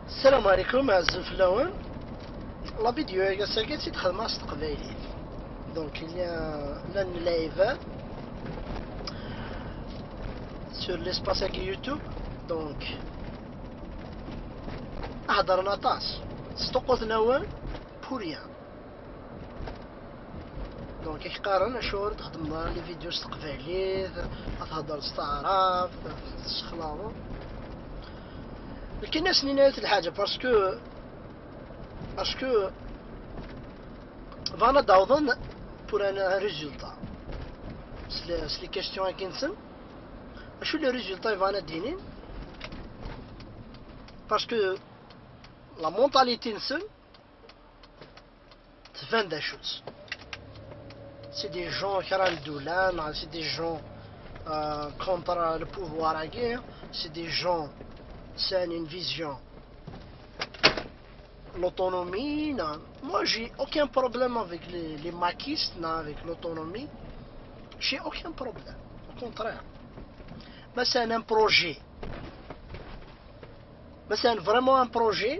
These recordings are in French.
السلام عليكم أعزائي الفلاون. لا فيديو هي ساكت تخدم على تقبايلي دونك لان لايف sur l'espace avec YouTube donc هضرنا طاس استقوت نوان بوريا دونك يقارن شهور تخدم لي فيديو استقبالي تهضر تستعرف تشخلاو لكن الناس نينات الحاجة باسكو فانا داوضن بور ان ريزولتا سلي كيستيون كينسن شو لي ريزولتا فانا دينين باسكو لا مونتاليتي نسن تفان دا شوز سي دي جون كران دولان سي دي جون contre le pouvoir à guerre, c'est des gens, c'est une vision. L'autonomie, non. Moi j'ai aucun problème avec les maquistes, non, avec l'autonomie. J'ai aucun problème, au contraire. Mais c'est un projet. Mais c'est vraiment un projet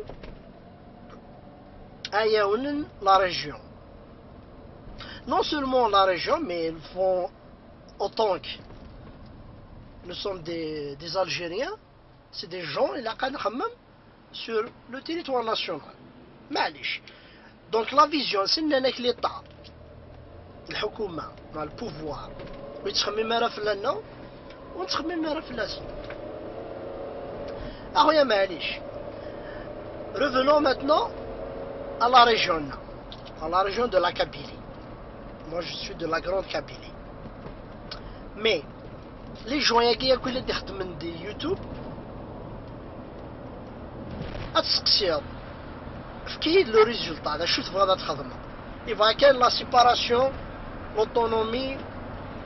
à Yaoundé, la région. Non seulement la région, mais ils font autant que nous sommes des Algériens, c'est des gens qui ont sur le territoire national. معليش. Donc la vision c'est انك l'état الحكومة مع البوفوار ويتخمم راه في لنا ونتخمم راه في لازم. اخويا معليش. Revenons maintenant à la région de la Kabylie. Moi je suis de la grande Kabylie. Mais les gens qui يخدموا دي يوتيوب اتسقسيو كي لو ريزولتا هذا شو تبغى تخدم يبغى كاين لا سيباراسيون لوتونومي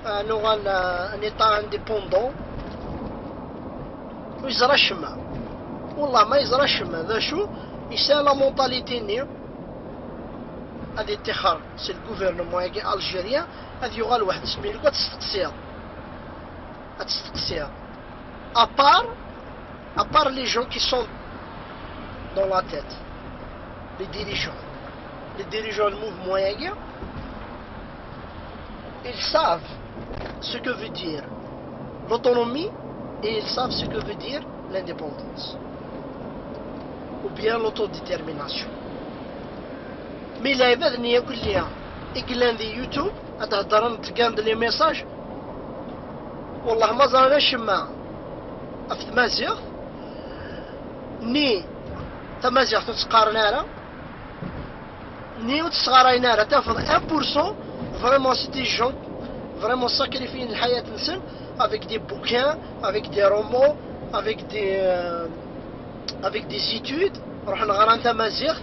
نوغا ان ايتا انديبوندون ويزرى الشمع والله ما يزرى الشمع ذا شو يسال لا مونتاليتي ني هذه اتخار سي الغوفرنمون كي الجيريا هذه يغال واحد سميتو تستقسيها à part les gens qui sont dans la tête, les dirigeants du mouvement Yaguer, ils savent ce que veut dire l'autonomie et ils savent ce que veut dire l'indépendance ou bien l'autodétermination. Mais la عباد اللي ياكل ليها إقلان دي يوتيوب هتهضرن تقاند لي ميساج والله ما زرناش ما في تمازيغ ني تمازيغ تتقارنارا ني وتسغارينارا تاخذ 1% فريمون سي دي جون فريمون ساكريفين الحياة نسن avec des bouquins, avec des romans, avec des études نروح نغرا تمازيغ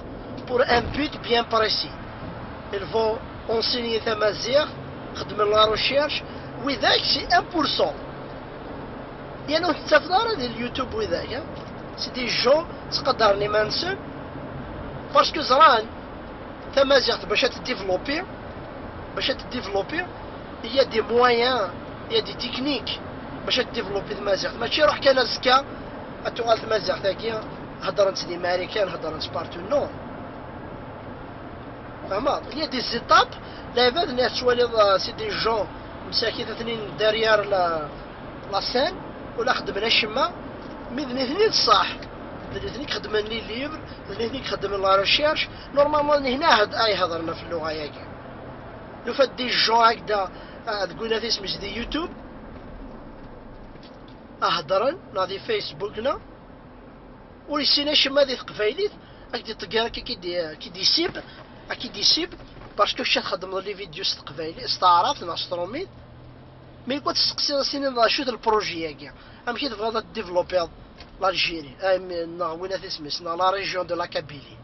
pour un but bien précis. Ils vont enseigner تمازيغ خدم لا ريشيرش وذاك سي 1%. يعني تستفدار ديال اليوتيوب وذاك سي دي جون تقدرني ما نسن باسكو زران تمازيغ باش تديفلوبي هي دي مويان هي دي تكنيك باش تديفلوبي تمازيغ ماشي روح كان زكا اتوغال تمازيغ ذاكيا هضرت دي ماريكان هضرت بارتو نو فهمت هي دي زيتاب لا عباد الناس توالي سي دي جون مساكين اثنين داريار لا سين ولا خدمنا شما ميدن اثنين صح اثنين خدمنا لي ليبر اثنين خدمنا لا ريشيرش نورمالمون هنا هضرنا في اللغه ياكي لو فات دي جون هكذا تقول هذا اسمه دي يوتيوب هضرن نادي فيسبوكنا وليسينا شما دي قبايليت هكذا تلقى كي دي سيب باسكو شا تخدم لي فيديو استقبالي استعراض ناستروميد مي كنت تسقسي سيني شوت البروجي ياكي ام كي تبغى ديفلوبي l'Algérie وين اسمها لا ريجيون دو لا كابيلي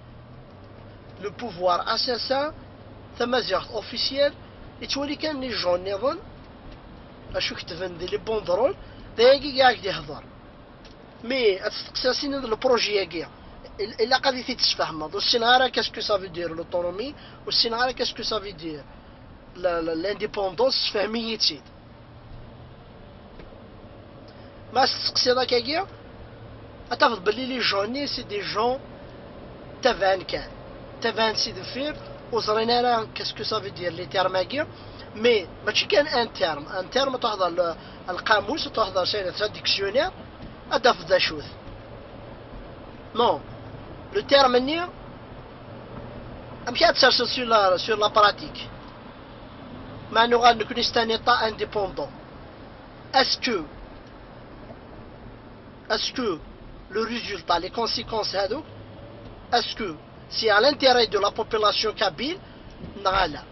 لو بوفوار اساسا تمازيغ اوفيسيال يتولي كان لي جون نيظن اشو كتبان دي لي بوندرول دايكي كاع يهضر مي تسقسي سيني البروجي ياكي إلا قضيتي تتفهم والسيناريو كاسكو سافي دير لوتونومي والسيناريو كاسكو سافي دير لانديبوندونس فهميتي ما تسقسي داك هكايا أتفضل باللي لي جوني سي دي جون تافان كان تافان سيد فير وزرينا راه كاسكو صافي دير لي تيرماكي مي ماشي كان ان تيرم تحضر القاموس وتحضر شي ديكسيونير هذا في ذا شوث نو لو تيرم ني امشي تسيرش سور لا براتيك مع انه غنكون سي ان ايتا انديبوندون اسكو le résultat, les conséquences هذوك est-ce que c'est à l'intérêt de la population kabyle نغالا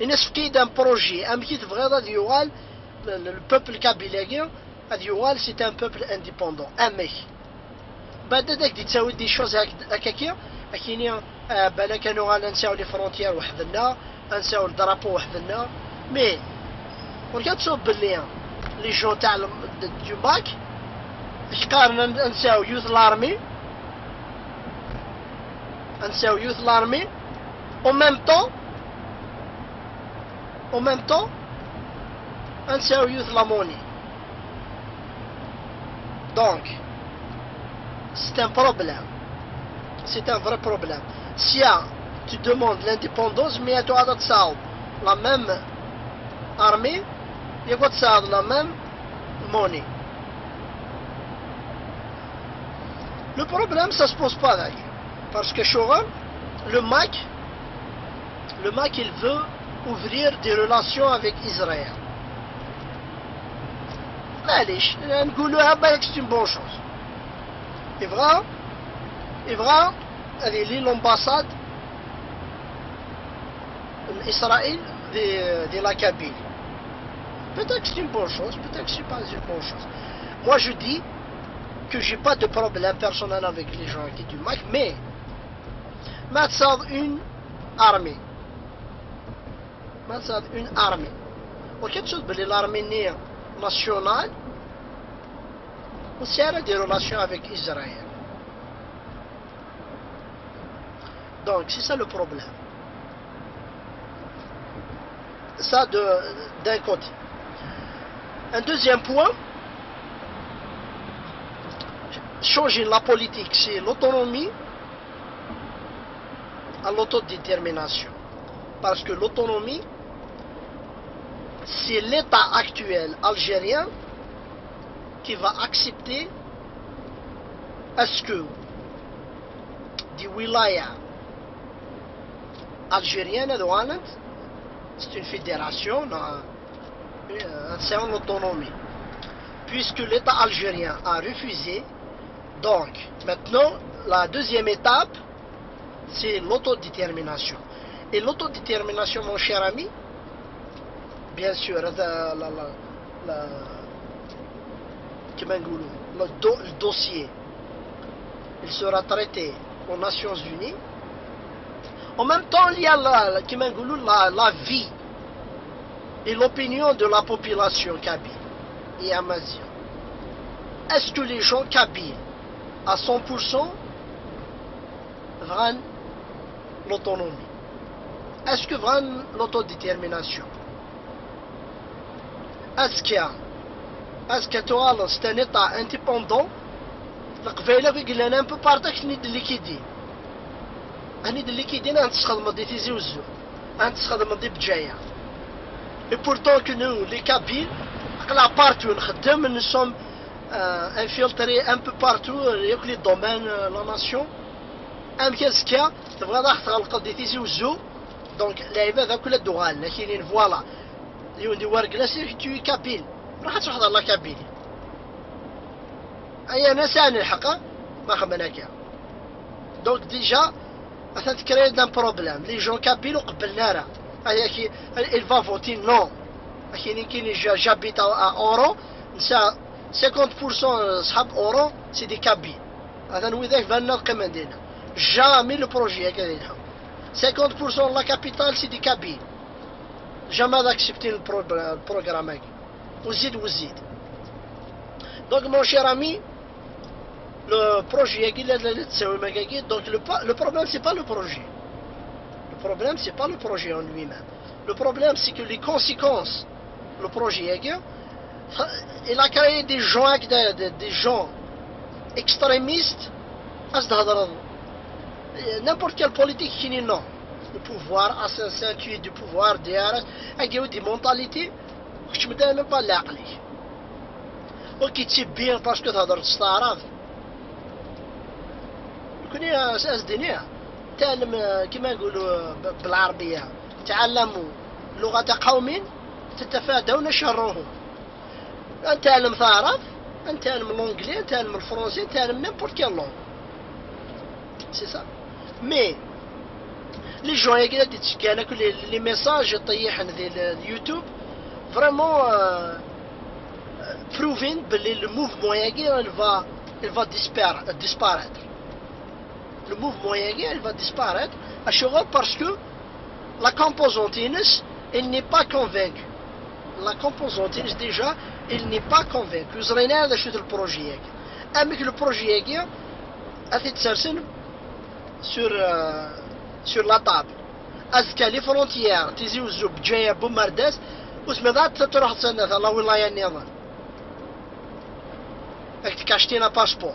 الناس في كيد ان بروجي ام كي تبغي غادي يوغال البوبل كابيلاكي غادي يوغال سي ان بوبل انديبوندون امي بعد داك دي تساوي دي شوز هكاكيا كاينين بالك كانوا غالا نساو لي فرونتيير وحدنا نساو الدرابو وحدنا مي وكتصوب باللي لي جون تاع دو باك قارنا نساو يوث لارمي نساو يوث لارمي au même temps نساو يوث لاموني donc c'est un problème c'est un vrai problème si tu demandes l'indépendance mais tu as تصاوب la même armée يقعد تصاوب la même monnaie. Le problème, ça se pose pas d'ailleurs. Parce que Sharon, le MAC, il veut ouvrir des relations avec Israël. Allez, c'est une bonne chose. Et vrai, elle est l'ambassade d'Israël de la Kabylie. Peut-être que c'est une bonne chose, peut-être que c'est pas une bonne chose. Moi, je dis que j'ai pas de problème personnel avec les gens qui du MAC, mais maintenant une armée. Ou quelque chose de l'armée nationale, aussi elle a des relations avec Israël. Donc c'est ça le problème. Ça d'un côté. Un deuxième point, changer la politique, c'est l'autonomie à l'autodétermination. Parce que l'autonomie, c'est l'état actuel algérien qui va accepter est-ce que des wilayas algériennes, c'est une fédération, c'est en autonomie. Puisque l'état algérien a refusé. Donc, maintenant, la deuxième étape, c'est l'autodétermination. Et l'autodétermination, mon cher ami, bien sûr, le dossier, il sera traité aux Nations Unies. En même temps, il y a la vie et l'opinion de la population kabyle et amazigh. Est-ce que les gens kabyles à 100% vraiment l'autonomie? Est-ce que vraiment l'autodétermination? Est-ce que toi c'est un état indépendant? القبيله قلنا انا امبو بارتاك نيد اللي كيدين اني اللي كيدين غنتخدم دي تيزي وزو غنتخدم دي بجايه et pourtant que nous les Kabyles قلا بارتو نخدم nous sommes infiltrés un peu partout ياك لي دومين لا ناسيون ام كاسكا تبغى تخلق دي تيزي وزو دونك اللعيبه هذا كلها دوغال كاينين فوالا يوندي ورق سير تي كابيل راح تحضر لا كابيلي اي انا ساني الحق ما خمناك دونك ديجا مثلا تكري دان بروبليم لي جون كابيل وقبلنا راه هي كي il va voter non كاينين جابيت اورو نسا 50% صحاب اورو سي دي كابيل هذا نويذاك فالنا القيمه ديالنا جامي لو بروجي هكذا 50% لا كابيتال سي دي كابيل جامي داكسبتي البروغرام هكا وزيد donc mon cher ami le projet donc le problème c'est pas le projet en lui-même le problème c'est que les conséquences le projet il a créé des gens extrémiste, n'importe quelle politique qui n'est non. Le pouvoir, s'intuit du pouvoir, des mentalités, je me donne même pas l'aqli. وكي تسيب بين باسكو تهضر تستعرض كوني اساس دينيه تعلم كما نقولوا بالعربيه تعلموا لغه قوم تتفادون شرهم. نتعلم ثعرف، نتعلم لونجلي، نتعلم الفرنسي، نتعلم نيمبورت كيل لونغ. سي سا. مي لي جون يقدر تتسكان كل لي ميساج يطيحن ذي اليوتيوب فريمون proving que le mouvement il va disparaître. Le mouvement il va disparaître parce que la composantine il n'est pas convaincu. La composantine déjà il n'est pas convaincu. Vous avez un le projet. Avec le projet a été sur la table. Est-ce les frontières tizi وزوب جايه بومرداس وسمعت تروح تسنى الله والله النظام راك تكاشتينا باسبور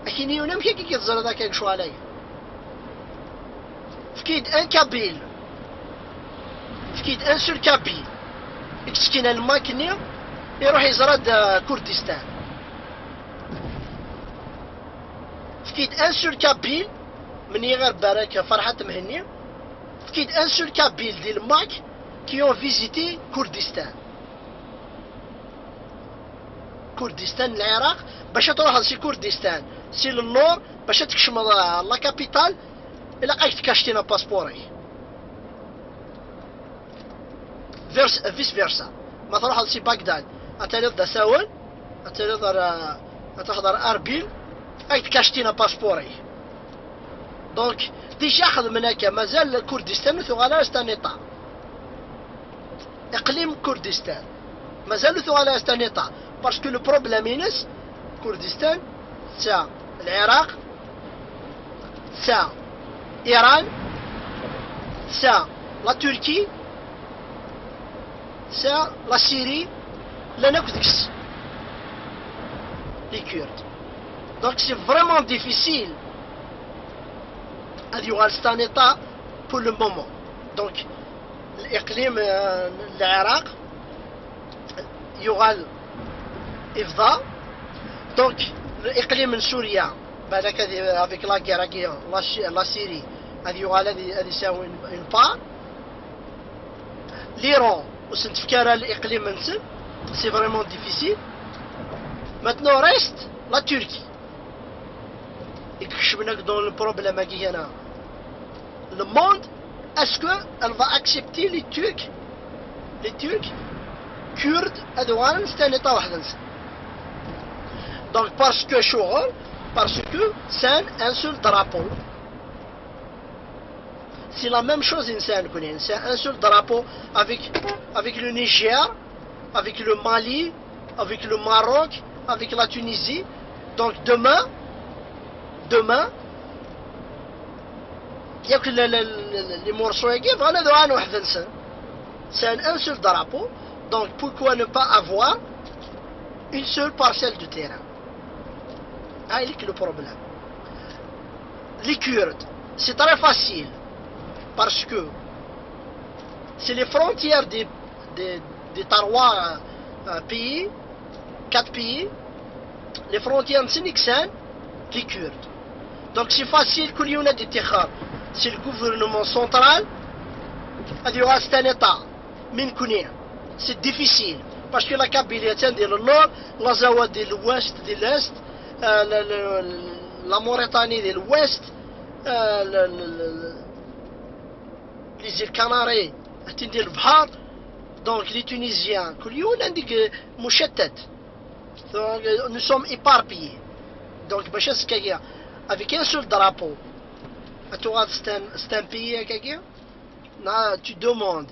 لكن يونم كي كيتزرد هكاك شو عليا فكيد ان كابيل فكيد ان سور كابيل يكسكين الماكني يروح يزرد كردستان فكيد ان سور كابيل من غير بركة فرحة مهنية فكيد ان سور كابيل ديال الماك كي ont visité كردستان كردستان العراق باش تروح لسي كردستان سي للنور باش تكشم لا كابيتال الا قايت كاشتينا باسبوري فيس فيرسا ما تروح لسي بغداد اتريد دساول اتريد تحضر اربيل قايت كاشتينا باسبوري دونك ديجا خذ من هكا مازال كردستان ثغالا استانيطا اقليم كردستان مازال ثغالا استانيطا باسكو لو بروبليم ينس كردستان تاع العراق تاع ايران تاع لا تركي تاع لا سيري لا ناكدكس لي كورد دونك سي فريمون ديفيسيل هاد يوغال ستانيطا بور لو مومون دونك الاقليم العراق يغال إفضاء دونك الإقليم من سوريا بعدك هذه افيك لا غير لا سيري هذه يغال هذه يساوي اون بار ليران وسنتفكر الإقليم من سن سي فريمون ديفيسيل ماتنو ريست لا تركي يكشفنا دون البروبليم هاكي هنا لو موند اسكو elle va accepter les Turcs كرد ادوان ستانيطا واحد نسن دونك باسكو شغل باسكو سان ان سول درابو سي لا ميم شوز انسان كونين سي ان سول درابو avec le Niger avec le Mali avec le Maroc avec la Tunisie donc demain ياك les morceaux يجي فانا دوان واحد نسن c'est un seul drapeau. Donc pourquoi ne pas avoir une seule parcelle de terrain? Ah, il est le problème. Les Kurdes, c'est très facile parce que c'est les frontières des trois pays, 4 pays, les frontières de Sénixan, les Kurdes. Donc c'est facile qu'il y ait des terres. C'est le gouvernement central, il y aura un État, c'est difficile parce que la Kabylie est de nord, la Zawa de l'ouest, de l'est, la Mauritanie de l'ouest, les îles Canaries de l'Bhar, donc les Tunisiens, nous sommes éparpillés. Donc avec un seul drapeau, c'est un pays, tu demandes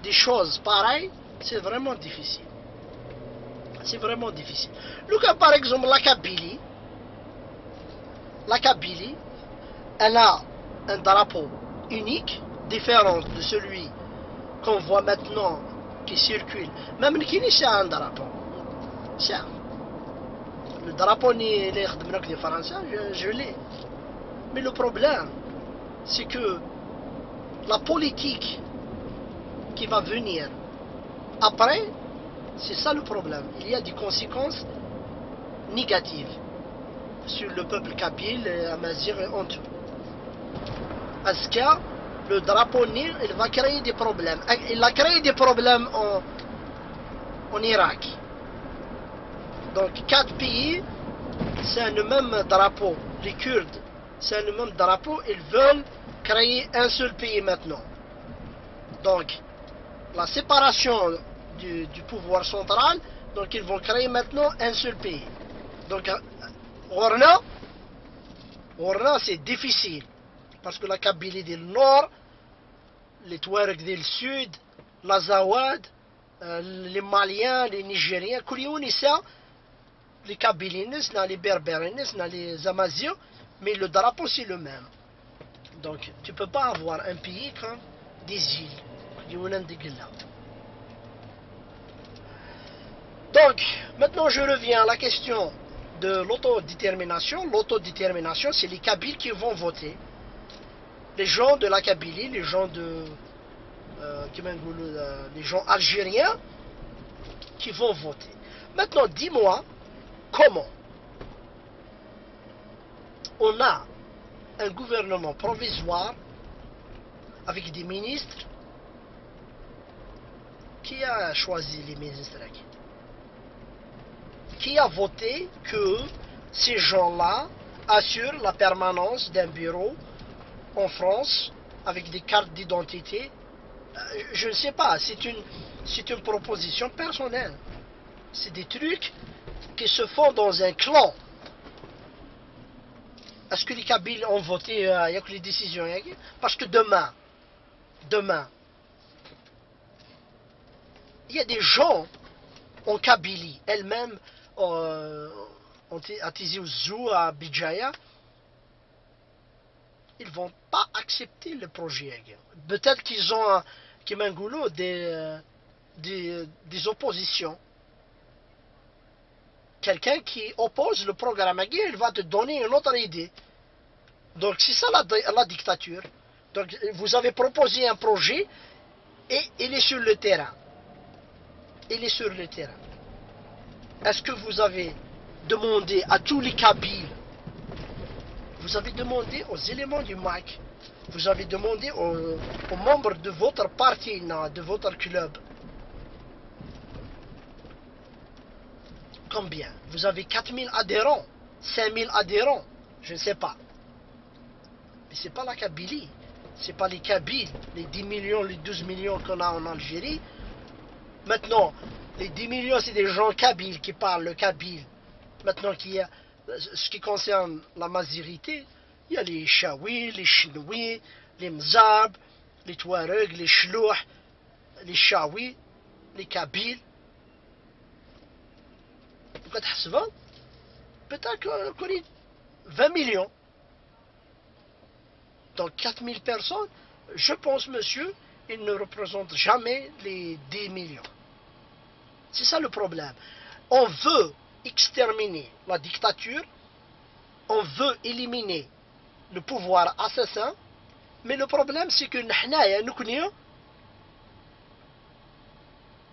des choses pareilles. C'est vraiment difficile. C'est vraiment difficile. Le cas par exemple la Kabylie, elle a un drapeau unique, différent de celui qu'on voit maintenant qui circule. Même le Kini c'est un drapeau. Le drapeau ni les des Français, je l'ai. Mais le problème, c'est que la politique qui va venir après, c'est ça le problème. Il y a des conséquences négatives sur le peuple kabyle, amazigh et en tout. Parce que le drapeau Nil, il va créer des problèmes. Il a créé des problèmes en Irak. Donc 4 pays, c'est le même drapeau. Les Kurdes, c'est le même drapeau. Ils veulent créer un seul pays maintenant. Donc la séparation du pouvoir central, donc ils vont créer maintenant un seul pays. Donc Orna, c'est difficile. Parce que la Kabylie du nord, les Touaregs du sud, l'Azawad, les Maliens, les Nigériens, les Kabyliens, les Berbères, les Amaziens, mais le drapeau c'est le même. Donc tu ne peux pas avoir un pays comme des îles. Donc maintenant je reviens à la question de l'autodétermination. L'autodétermination, c'est les Kabyles qui vont voter. Les gens de la Kabylie, les gens les gens algériens qui vont voter. Maintenant, dis-moi comment on a un gouvernement provisoire avec des ministres. Qui a choisi les ministres? Qui a voté que ces gens-là assurent la permanence d'un bureau en France avec des cartes d'identité? Je ne sais pas, c'est une proposition personnelle. C'est des trucs qui se font dans un clan. Est-ce que les Kabyles ont voté? Il y a que les décisions. Parce que demain, il y a des gens en Kabylie, elles-mêmes, à Tizi Ouzou, à Bijaya, ils ne vont pas accepter le projet. Peut-être qu'ils ont, des oppositions. Quelqu'un qui oppose le programme, il va te donner une autre idée. Donc c'est ça la dictature. Donc vous avez proposé un projet et il est sur le terrain. Il est sur le terrain. Est-ce que vous avez demandé à tous les Kabyles? Vous avez demandé aux éléments du MAC, vous avez demandé aux membres de votre parti, de votre club. Combien? Vous avez 4000 adhérents, 5000 adhérents, je ne sais pas. Mais ce n'est pas la Kabylie, ce n'est pas les Kabyles, les 10 millions, les 12 millions qu'on a en Algérie. Maintenant, les 10 millions, c'est des gens kabyles qui parlent le kabyle. Maintenant, ce qui concerne la mazirité, il y a les Chaouis, les Chinouis, les Mzab, les Touaregs, les Chlouh, les Chaouis, les Kabyles. Peut-être qu'on est 20 millions. Donc 4000 personnes, je pense, monsieur, ils ne représentent jamais les 10 millions. C'est ça le problème. On veut exterminer la dictature, on veut éliminer le pouvoir assassin, mais le problème c'est que nous,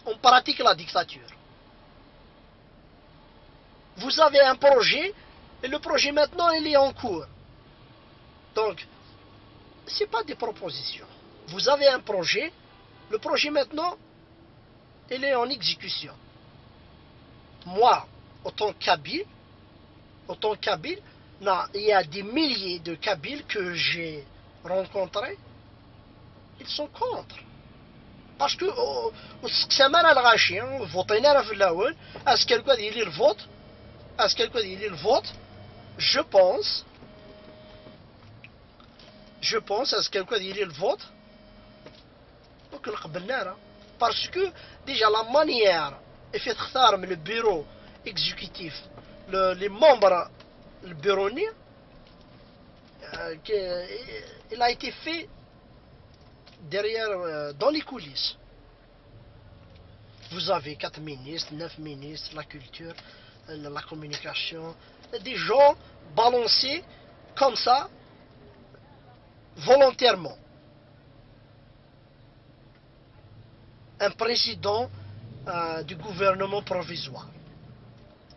on pratique la dictature. Vous avez un projet, et le projet maintenant il est en cours. Donc, ce n'est pas des propositions. Vous avez un projet, le projet maintenant, il est en exécution. Moi, autant Kabyle, il y a des milliers de Kabyles que j'ai rencontrés, ils sont contre. Parce que, est-ce quelqu'un dit le vote? Est-ce quelqu'un dit le vote? Je pense, est-ce quelqu'un dit le vote? Parce que, déjà, la manière, et fait le bureau exécutif, les membres du bureau, il a été fait derrière, dans les coulisses. Vous avez 4 ministres, 9 ministres, la culture, la communication, des gens balancés comme ça, volontairement. Un président du gouvernement provisoire.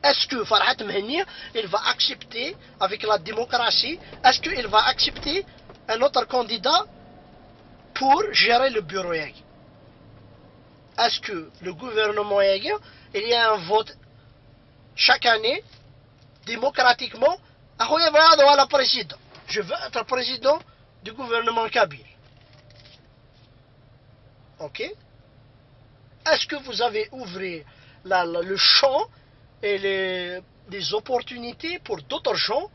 Est-ce que Farhat Mehni, il va accepter, avec la démocratie, est-ce qu'il va accepter un autre candidat pour gérer le bureau? Est-ce que le gouvernement, il y a un vote chaque année, démocratiquement, président. Je veux être président du gouvernement kabyle. Ok? Est-ce que vous avez ouvert le champ et les opportunités pour d'autres gens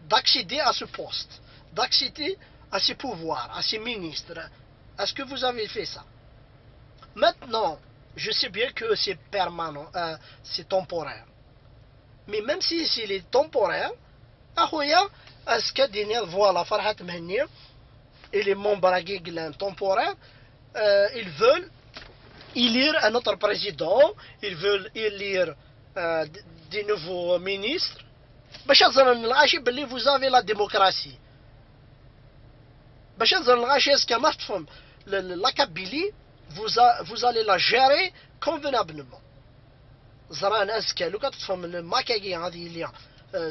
d'accéder à ce poste, d'accéder à ces pouvoirs, à ces ministres? Est-ce que vous avez fait ça? Maintenant, je sais bien que c'est permanent, c'est temporaire. Mais même si c'est temporaire, est-ce que voilà, Farhat Mehni et les membres temporaires, ils veulent élire un autre président, ils veulent élire des nouveaux ministres. Vous avez la démocratie. La Kabylie, vous allez la gérer convenablement.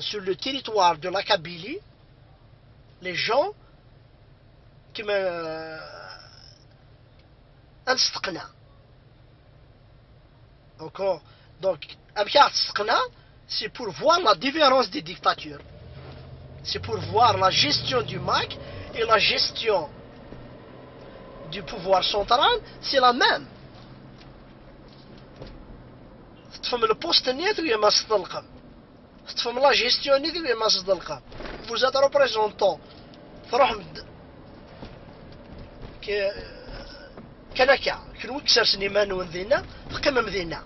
Sur le territoire de la Kabylie, les gens qui me encore. Donc, c'est pour voir la différence des dictatures. C'est pour voir la gestion du MAC et la gestion du pouvoir central, c'est la même. Le poste net ou la gestion net ou vous êtes représentant. كنكا كنو كسر سنيمان ومدينة تقيم مدينة.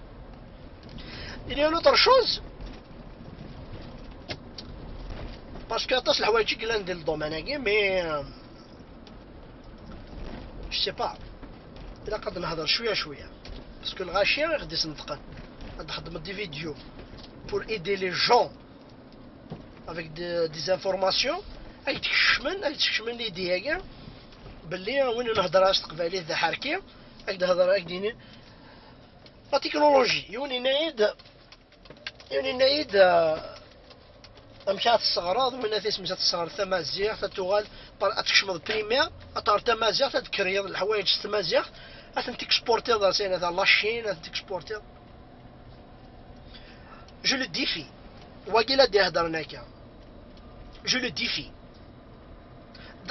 Il y a une autre chose parce que أطاس الحوايج كلا ندير الدومين هاكي مي je sais pas إلا قد نهضر شوية parce que الغاشية غادي يصندقن غادي نخدم دي فيديو pour aider les gens avec des informations هاي تكشمن ليدي هاكي باللي وين نهضر استقبالي ذا حركي هكذا هضر هكذا لا تكنولوجي يوني نايد مشات الصغراض من ناس مشات الصغار تمازيغ تتوغال تكشمض بريمير اطار تمازيغ تكريض الحوايج تمازيغ تكسبورتي ذا سين هذا لاشين تكسبورتي جو لو ديفي واقيلا دي هضرنا كا جو لو ديفي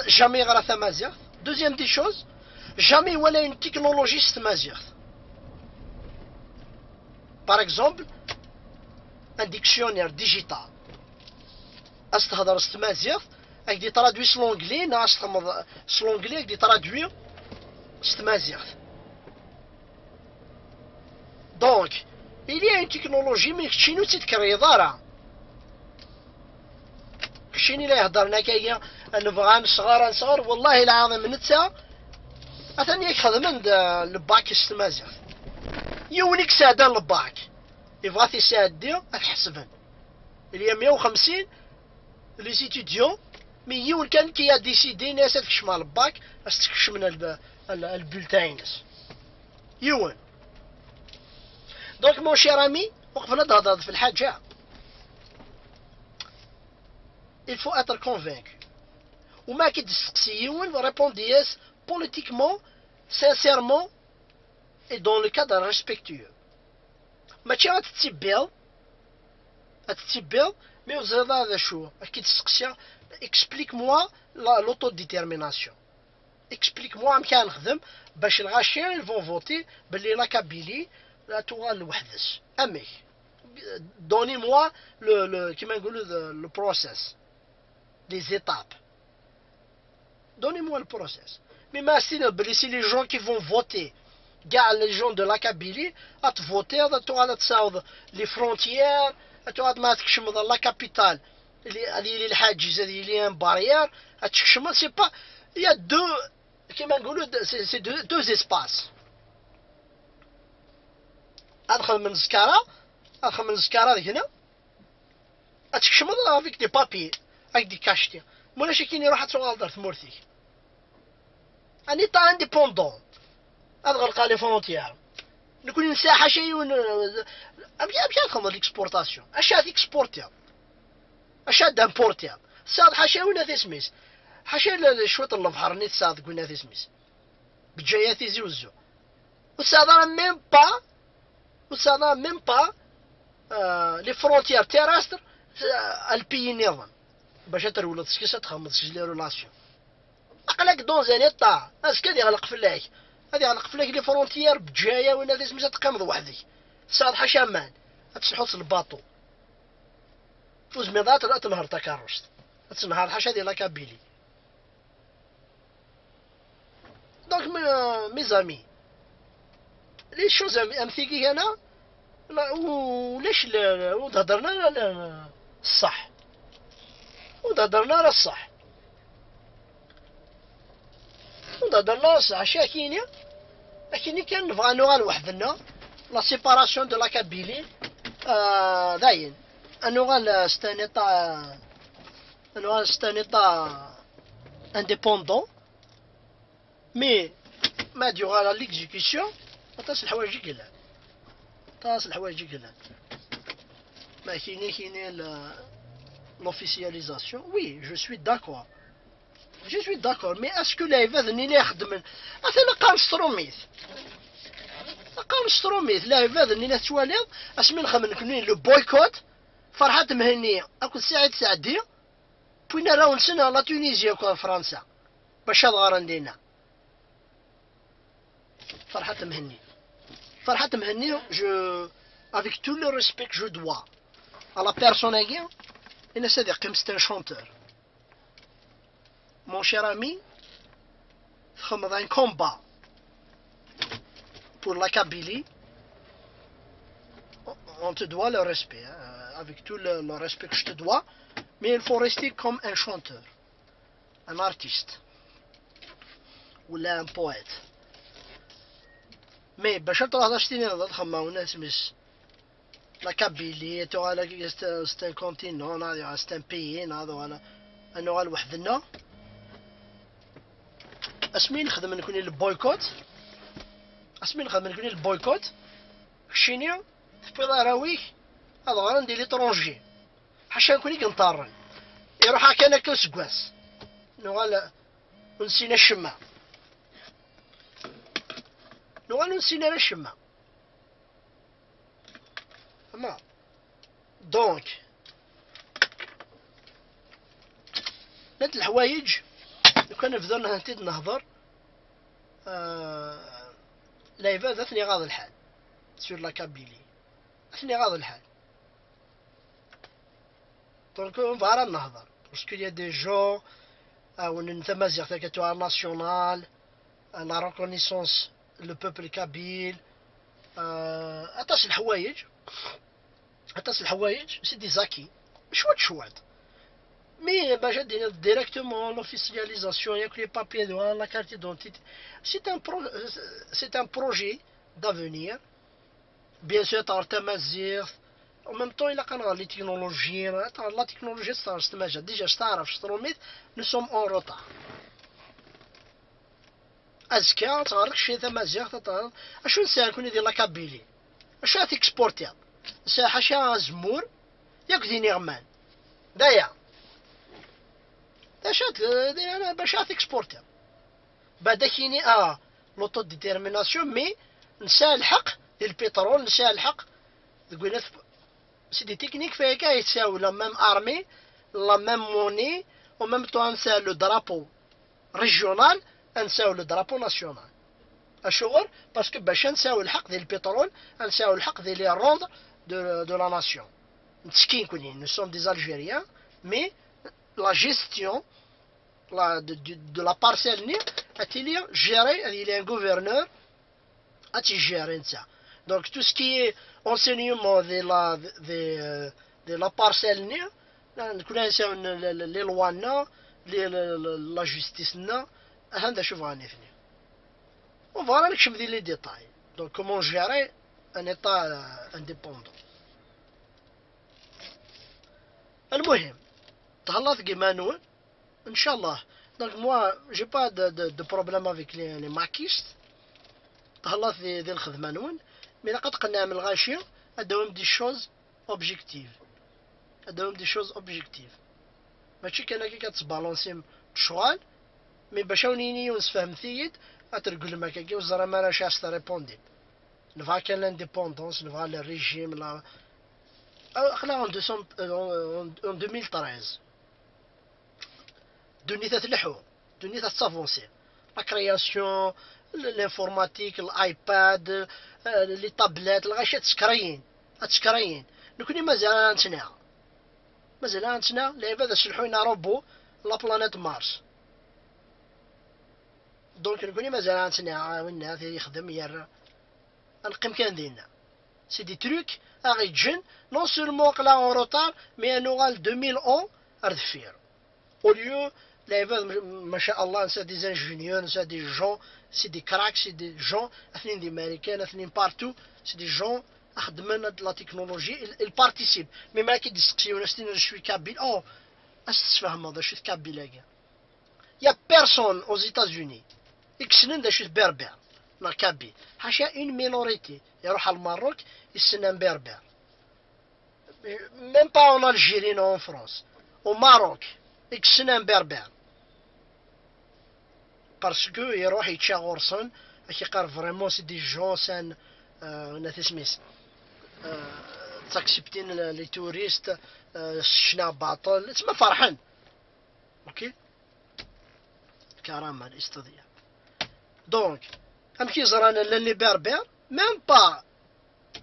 جامي غرا تمازيغ. Deuxième des choses, jamais il y a une technologie stamazir. Par exemple, un dictionnaire digital. أستهدر stamazir avec des traduits l'anglais, l'anglais avec des traduits stamazir. Donc, il y a une technologie mais chez nous c'est créé d'ara. شيني لا يهضرنا كايا نبغى نصغر والله العظيم نتا اثني يخدم الباك السمازيغ يونيك ساده الباك يبغى تسادي تحسبن اللي 150 لي ستوديون مي يون كان كي ديسيدي ناس تكشم الباك باش تكشم من البولتاينس يون دونك مون شير امي وقفنا نهضر في الحاجه. Il faut être convaincu. Ou ma qui répondez politiquement, sincèrement et dans le cadre respectueux. Ma tu as mais vous avez explique-moi l'autodétermination. Explique-moi ils vont voter la Kabylie, la Touran Wahdes. Donnez-moi le process. Les étapes. Donnez-moi le process. Mais si les gens qui vont voter, les gens de la Kabylie, à voter, les frontières, la capitale, il y a une barrière, c'est pas. Il y a deux espaces. أدخل من زكارة خمن الزكار هذيك هنا تكشمض افيك دي بابي هاك دي كاشتي مولاش كي يروح تغالدر ثمورتيك اني تا انديبوندون غلقا لي فرونتيير نكون نساحه شي ابيا نخمر ليكسبورتاسيون اش هاد اكسبورتير اش هاد امبورتير صاد حاشا ولا تسميس حاشا شوط البحر نيت صاد قلنا تسميس بجايات يزوزو وصاد ميم با لي فرونتيير تيراستر البيي نظام باش ترولد سكيسه تخمض لي رولاسيون اقلك دون زانيطا اسك هادي غلق فلاك هادي غلق فلاك لي فرونتيير بجايه ولا هادي سميتها تقامض وحدك صاد حاشا مان تسحوط الباطو فوز ميضات لا تنهار تكاروست تنهار حاشا ديال لاكابيلي دونك ميزامي لي شوز امثيكي هنا وليش وهضرنا الصح وهضرنا الصح وهضرنا الصح شاكيني لكن كان نبغى نوغال وحدنا لا سيباراسيون دو لا كابيلي داين نوغال ستانيتا انديبوندون مي ما ديوغا لا ليكزيكسيون تاس الحوايج كلها ما كاين l'officialisation. Oui, je suis d'accord. Mais est-ce que les événements n'y يخدم مثلا قام ستروميث لا événements n'y تواليض اسمين خمن كنين لو بويكوت فرحات مهنية اكو سعيد سعدي بوين راون سنة لا تونيزيا كو فرنسا باش غارن لينا فرحات مهنية je avec tout le respect que je dois à la personne aguë c'est-à-dire comme c'est un chanteur. Mon cher ami, comme dans un combat pour la Kabylie, on te doit le respect, hein, avec tout le respect que je te dois, mais il faut rester comme un chanteur, un artiste, ou là un poète. Mais, la Kabylie c'est un continent c'est un pays انا لوحدنا اسمين نخدم نكون البويكوت شينيا في راويك هذا غير ندير ليترونجي حاشا نكوني كنطارن يروح هكا انا كنسكواس نوال ونسينا الشمع اما دونك هاد الحوايج لو كان نبدا نتيد نهضر لايفات ثني غاض الحال سور لا كابيلي ثني غاض الحال دونك نبغى نهضر باسكو يا دي جون او نتمازيغ تاكاتو ناسيونال لا ريكونيسونس لو بوبل كابيل اتاش الحوايج سي دي زاكي شوات مي باش دينا ديريكتومون لوفيسياليزاسيون ياك لي بابي دو لا كارت دونتيتي سي ان بروجي دافونير بيان سور تاع تمازيغ او ميم طون الا كان لي تكنولوجي لا تكنولوجي ستماجا ديجا تعرف شتروميت نو سوم اون روطار ازكا تعرف شي تمازيغ تعرف اشو نسال كون يدير لا كابيلي اشو تيكسبورتيا حاشا زمور ياك ديني غمان دايا داشات باش تيكسبورتيا بعدا كيني لوطو ديتيرميناسيون مي نسى الحق ديال البترول نسى الحق تقول سي دي تكنيك فيها كيتساوي لا ميم ارمي لا ميم موني او ميم طون نسى لو درابو ريجيونال نساو لو درابو ناسيونال اشغل باسكو باش نساو الحق ديال البترول نساو الحق ديال لي روند de la nation. Nous sommes des Algériens, mais la gestion de la parcelle est gérée, il y a un gouverneur qui gère ça. Donc tout ce qui est enseignement de la parcelle, nous connaissons les lois, la justice, on va aller chercher les détails. Donc comment gérer un État indépendant. المهم تهلاط كيما نون ان شاء الله. دونك موا جي با دو بروبليم افيك لي ماكيست تهلاط ذي الخدمه نون. مي لقد قد نعمل غاشي اداوم دي شوز اوبجيكتيف، اداوم دي شوز اوبجيكتيف، ماشي كان كي كتبالونسي شغال مي باش اونيني ونسفهم ثيد اترقل ماكاكي وزرا ما راش استا ريبوندي نفا كان لانديبوندونس نفا الريجيم لا خلا اون 2013 دنيا تلحو دنيا تافونسي لا كرياسيون الانفورماتيك الايباد لي طابلات الغاشات تسكريين نكوني مازال نتنا لعبه شلحونا روبو لا بلانيت مارس. دونك نكوني مازال نتنا وين هذا يخدم يرى نقيم كان دينا سي دي تروك اغي تجن نون سولمون قلا اون روتار مي انو غال 2011 اردفير او ليو لعبه ما شاء الله نسا دي زانجينيور نسا دي جون سي دي كراك سي دي جون اثنين دي ماريكان اثنين بارتو سي دي جون اخدمنا لا تكنولوجي البارتيسيب مي ما كي ديسكسيون ستين شوي كابيل او استفهم هذا شوي كابيل هكا يا بيرسون او زيتازوني يكسنن دا شوي بربر لا كابيل حاشا اون مينوريتي يروح الماروك يسنن بربر ميم با اون الجيري نو ان فرنسا او ماروك يكسنن بربر باسكو يروح يتشا غورسون كيقار فريمون سي دي جون سان ناس سميس تاكسبتين لي توريست شنا باطل تسمى فرحان اوكي كرامه الاستضياء. دونك ام كي زرانا لي بربر ميم با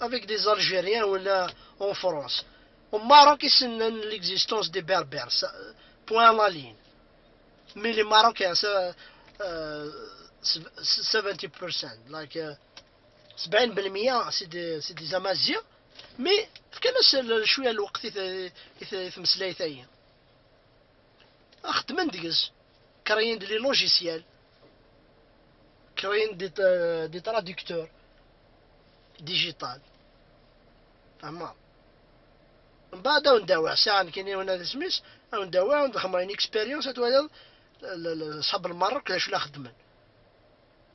افيك دي زالجيريان ولا اون فرنسا او ماروك يسنن ليكزيستونس دي بربر بوان لا لين مي لي ماروكان 70% لايك 70% سي دي زامازيغ مي كان شويه الوقت يتمسلاي ثايا اخدم ندقز كراين دي لوجيسيال كراين دي تراديكتور ديجيتال فهمت. من بعد نداوع ساعه كاينين هنا سميس نداوع وندخل اكسبيريونس توالي صحاب المره كيفاش لا خدمن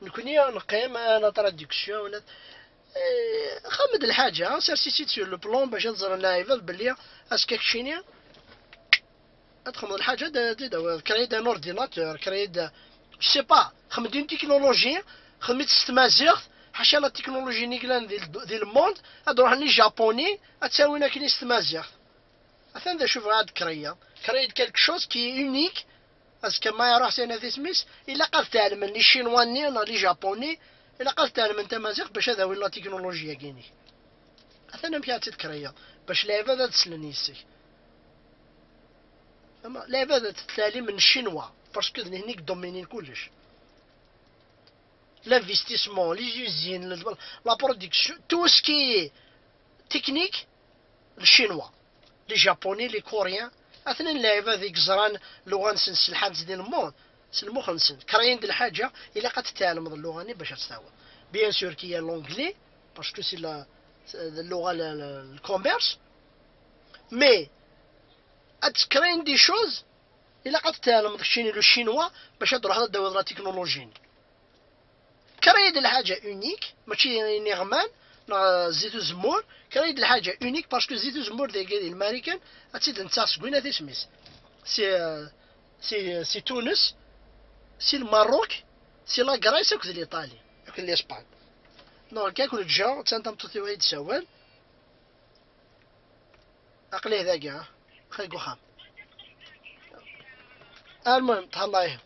نكوني نقيم انا تراديكسيون خمد الحاجه سيرسيتي سور لو بلون باش تزر اللايف بلي اسكاك شينيا ادخل الحاجه دا كري دا اورديناتور كري دا سي با خمدين تكنولوجي خدمت ستمازيغ حاشا لا تكنولوجي نيكلان ديال الموند ادروح لي جابوني اتساوينا كي ستمازيغ اثن دا شوف هاد كريا كالك شوز كي يونيك اسكو ما يروح سينا في سميس الا قال تعلم لي شينواني ولا لي جابوني الا قال تعلم انت مازيغ باش هذا ولا تكنولوجيا كايني اثنا مشات تكريا باش لعبه ذات تسلنيسي اما لعبه ذات تتالي من الشينوا باسكو هنيك دومينين كلش l'investissement, les usines, la production, tout ce qui est technique, le chinois, les japonais, les coréens, اثنين اللعيبه ذيك زران لغه نسنس الحادث ديال الموند سلمو خنسن كراين د الحاجه الا قتتعلم اللغه باش تستوعب بيان سور كي لونجلي باسكو سي اللغه الكوميرس مي اتكراين دي شوز الا قتتعلم داكشي لو شينوا باش تروح للدوله التكنولوجيين كراين د الحاجه اونيك ماشي نغمان زيتو زمور كراين د الحاجه اونيك باسكو زيتو زمور ديال الامريكان اتسيد نتا سكوينه دي سميس سي تونس سي الماروك سي لا غريس وكذا الايطالي وكذا الاسبان دونك كاكل تجا تنتم تطيوي تسوال عقليه ذا كاع خليكو خام المهم تهلايه